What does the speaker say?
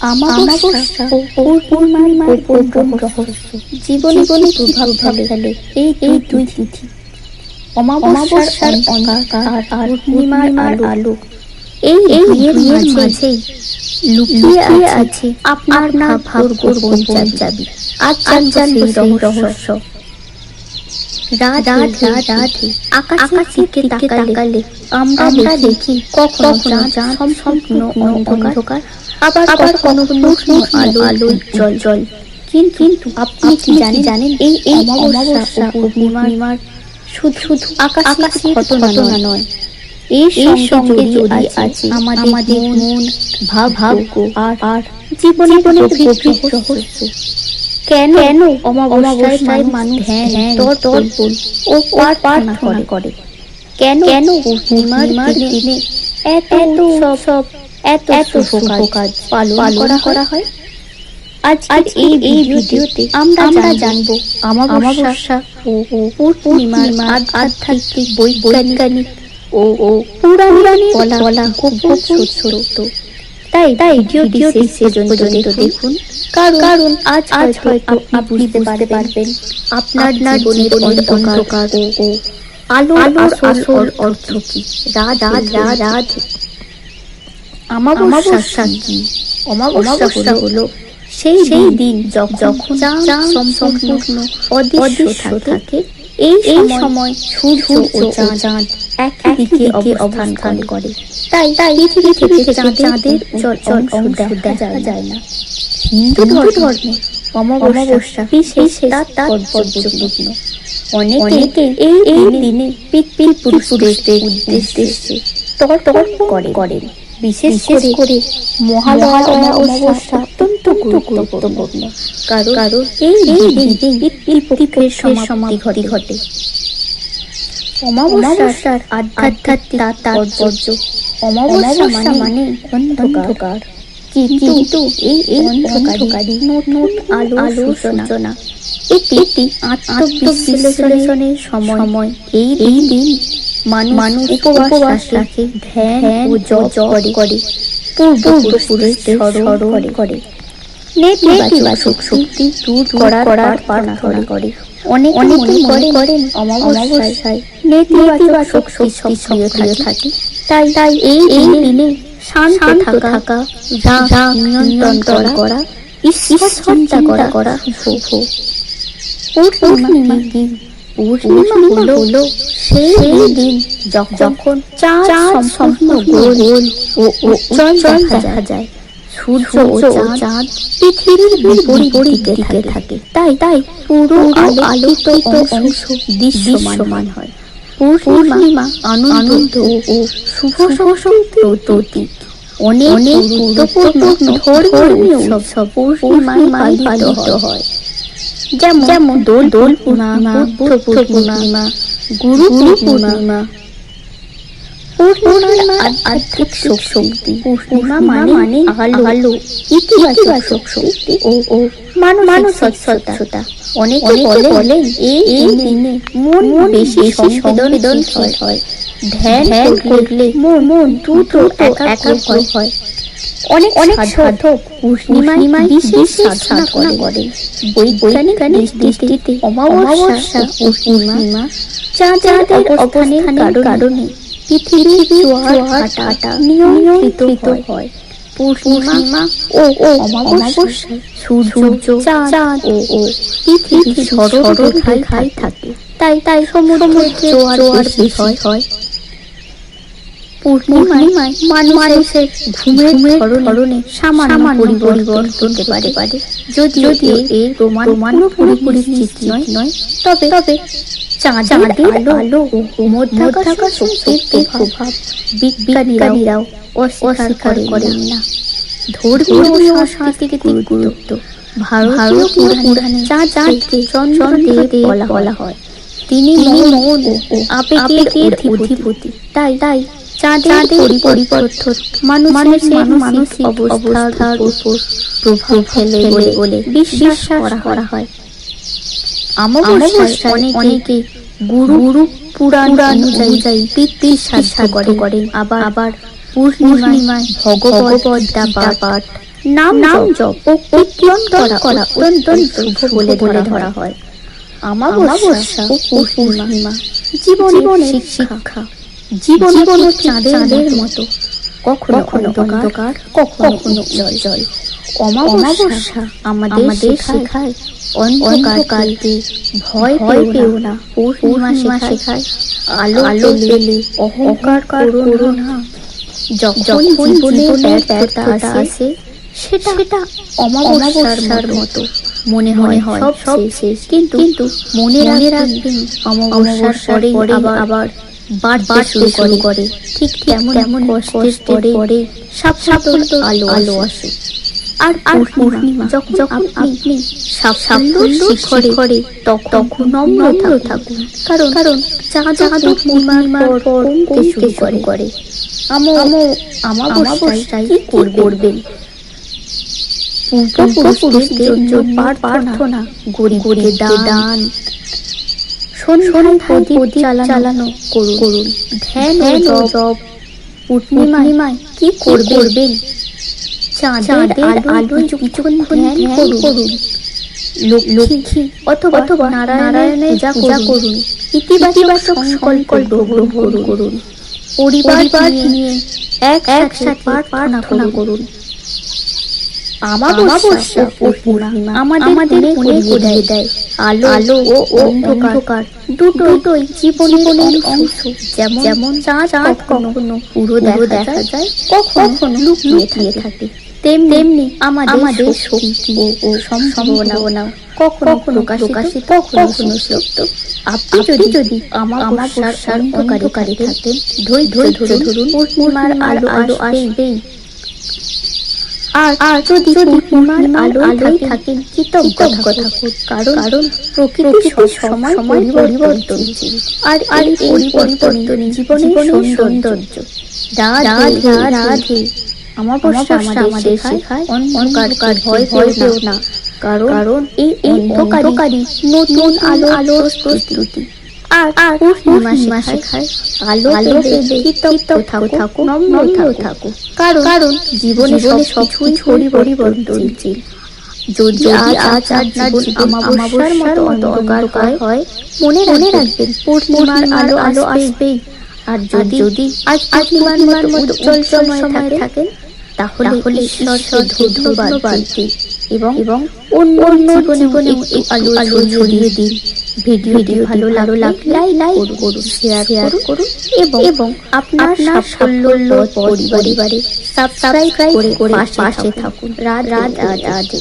অমাবস্যা ও পূর্ণিমার গোপন রহস্য জীবনে প্রভাব ফেলে এই দুই তিথি। অমাবস্যার অন্ধকার আর পূর্ণিমার আলো, এই দুইয়ের মাঝেই লুকিয়ে আছে আপনার ভাগ্যের গোপন চাবি। আজ জানবো সেই রহস্য। রাধে আকাশের দিকে তাকালে আমরা দেখি কখনো চাঁদ সম্পূর্ণ অন্ধকার, আবার কখনো পূর্ণ আলোয় জল। কিন্তু আপনি কি জানেন এই অমাবস্যা ও পূর্ণিমার শুধু আকাশের ঘটনা নয়, এর সঙ্গে জড়িয়ে আছে আমাদের মন, ভাগ্য আর জীবনের গভীর রহস্য। কেন অমাবস্যায় মানুষ ধ্যান, তর্পণ ও প্রার্থনা করে? কেন পূর্ণিমার দিনে এত উৎসব, এত শুভ কাজ পালন করা হয়? আজকের এই ভিডিওতে আমরা জানবো অমাবস্যা ও পূর্ণিমার আধ্যাত্মিক, বৈজ্ঞানিক ও পুরাণে বলা গোপন সত্য। তাই ভিডিওটি শেষ পর্যন্ত দেখুন, কারণ আজ হয়তো আপনি বুঝতে পারবেন আপনার জীবনের অন্ধকার ও আলোর আসল অর্থ কি। রাধে। অমাবস্যা কি? অমাবস্যা হলো সেই দিন যখন চাঁদ সম্পূর্ণ অদৃশ্য থাকে। এই সময় সূর্য ও চাঁদ একই দিকে অবস্থান করে। তাই পৃথিবী থেকে চাঁদের অংশ দেখা যায় না। হিন্দু ধর্মে অমাবস্যা বিশেষ তাৎপর্যপূর্ণ। অনেকে এই দিনে পিতৃপুরুষদের উদ্দেশ্যে তর্পণ করেন। বিশেষ করে মহালয়া অমাবস্যা অত্যন্ত গুরুত্বপূর্ণ, কারণ এই দিনে পিতৃপক্ষের সমাপ্তি ঘটে। অমাবস্যার আধ্যাত্মিক তাৎপর্য। অমাবস্যা মানে অন্ধকার, কিন্তু এই অন্ধকারই নতুন আলোর সূচনা। এটি আত্মবিশ্লেষণের সময়। এই দিন মানুষ উপবাস রাখে, ধ্যান ও জপ করে, পূর্বপুরুষদের স্মরণ করে, নেতিবাচক শক্তি দূর করার প্রার্থনা করে। অনেকে মনে করেন অমাবস্যায় নেতিবাচক শক্তি সক্রিয় থাকে। তাই এই দিনে শান্ত থাকা, রাগ নিয়ন্ত্রণ করা, ঈশ্বর চিন্তা করা শুভ। পূর্ণিমা হলো সেই দিন যখন চাঁদ সম্পূর্ণ গোল ও উজ্জ্বল দেখা যায়। সূর্য ও চাঁদ পৃথিবীর বিপরীত দিকে থাকে। তাই পুরো আলোকিত অংশ দৃশ্যমান হয়। পূর্ণিমা আনন্দ ও শুভ শক্তির প্রতীক। অনেক গুরুত্বপূর্ণ ধর্মীয় উৎসব পূর্ণিমায় পালিত হয়, যেমন দোল পূর্ণিমা, বুদ্ধ পূর্ণিমা, গুরু পূর্ণিমা। পূর্ণিমার আধ্যাত্মিক শক্তি। পূর্ণিমা মানে আলো, ইতিবাচক শক্তি ও মানসিক স্বচ্ছতা। অনেকে বলেন এই দিনে মন বেশি সংবেদনশীল হয়। ধ্যান করলে মন দ্রুত একাগ্র হয়। অনেক সাধক পূর্ণিমায় বিশেষ সাধনা করেন। বৈজ্ঞানিক দৃষ্টিতে অমাবস্যা ও পূর্ণিমা চাঁদের অবস্থানের কারণে পৃথিবীর জোয়ার-ভাটা নিয়ন্ত্রিত হয়। পূর্ণিমা ও অমাবস্যায় সূর্য, চাঁদ ও পৃথিবী সরলরেখায় থাকে। তাই সমুদ্রের জোয়ার বেশি হয়। পূর্ণিমায় মানুষের ঘুমের ধরনে সামান্য পরিবর্তন হতে পারে। যদিও এর প্রমাণ পুরোপুরি নিশ্চিত নয়, তবে চাঁদের আলো ও মধ্যাকাশ শক্তির প্রভাব বিজ্ঞানীরাও অস্বীকার করেন না। ধর্মীয় ও সাংস্কৃতিক গুরুত্ব। ভারতীয় পুরাণে চাঁদকে চন্দ্রদেব বলা হয়। তিনি মন ও আবেগের অধিপতি। তাই চাঁদের পরিবর্তন মানুষের মানসিক অবস্থার উপর প্রভাব ফেলে বলে বিশ্বাস করা হয়। অমাবস্যায় অনেকে গুরু পুরাণ অনুযায়ী পিতৃ শ্রাদ্ধ করেন। আবার পূর্ণিমায় ভগবদ্গীতা পাঠ, নাম জপ ও কীর্তন করা অত্যন্ত শুভ বলে ধরা হয়। অমাবস্যা ও পূর্ণিমা জীবনের শিক্ষা, জীবন চাঁদের মতো, কখনো অন্ধকার, কখনো উজ্জ্বল। অমাবস্যা আমাদের শেখায় অন্ধকারকে ভয় পেও না, পূর্ণিমা শেখায় আলো পেলে অহংকার করো না। যখন জীবনে ব্যর্থতা আসে সেটা অমাবস্যার মতো মনে হয় সব শেষ, কিন্তু মনে রাখবেন অমাবস্যার পরে আবার বাড়তে শুরু করে। ঠিক তেমন কষ্টের পরে সাফল্য আলো আসে। আর পূর্ণিমা যখন আপনি সাফল্য শিখরে তখন নম্র থাকুন, কারণ চাঁদ পূর্ণিমার পর কমতে শুরু করে। অমাবস্যায় কি করবেন? পূর্বপুরুষদের জন্য প্রার্থনা, গরিবদের দান, সন্ধ্যায় প্রদীপ চালানো করুন। ধ্যান ও জপ। পূর্ণিমায় কি করবেন? চাঁদের আলোয় কিছুক্ষণ ধ্যান করুন। লক্ষ্মী অথবা নারায়ণের পূজা করুন। ইতিবাচক সংকল্প গ্রহণ করুন। পরিবার নিয়ে একসাথে প্রার্থনা করুন। অমাবস্যা ও পূর্ণিমা আমাদের মনে করিয়ে দেয় আলো ও অন্ধকার দুটোই জীবনের অংশ। যেমন চাঁদ কখনো পুরো দেখা যায়, কখনো লুকিয়ে থাকে, তেমনি আমাদের শক্তি ও সম্ভাবনা কখনো প্রকাশিত, কখনো সুপ্ত। আপনি যদি অমাবস্যার অন্ধকারে থাকেন, ধৈর্য ধরুন, পূর্ণিমার আলো আসবেই। আর যদি পূর্ণিমার আলোয় থাকেন, কৃতজ্ঞ থাকুন, কারণ প্রকৃতি সময় পরিবর্তনশীল। আর এই পরিবর্তনই জীবনের সৌন্দর্য। রাধে। অমাবস্যা আমাদের শেখায় অন্ধকার ভয় পেও না, কারণ এই অন্ধকারই নতুন আলোর প্রস্তুতি। আর পূর্ণিমা শেখায় আলো পেলে কৃতজ্ঞ থাকো, নম্র থাকো, কারণ জীবনে সবকিছুই পরিবর্তনশীল। যদি আজ আপনার অমাবস্যার মতো অন্ধকার হয়, মনে রাখবেন পূর্ণিমার আলো আসবেই। আর যদি আজ পূর্ণিমার মতো উজ্জ্বল সময়ে থাকেন, তাহলে ঈশ্বরকে ধন্যবাদ দিন এবং অন্য জীবনে এই আলো ছড়িয়ে দিন। ভিডিওটি ভালো লাগলে লাইক করুন, শেয়ার করুন এবং আপনার সাফল্য পরিবারে সাবস্ক্রাইব করে পাশে থাকুন। রাধে।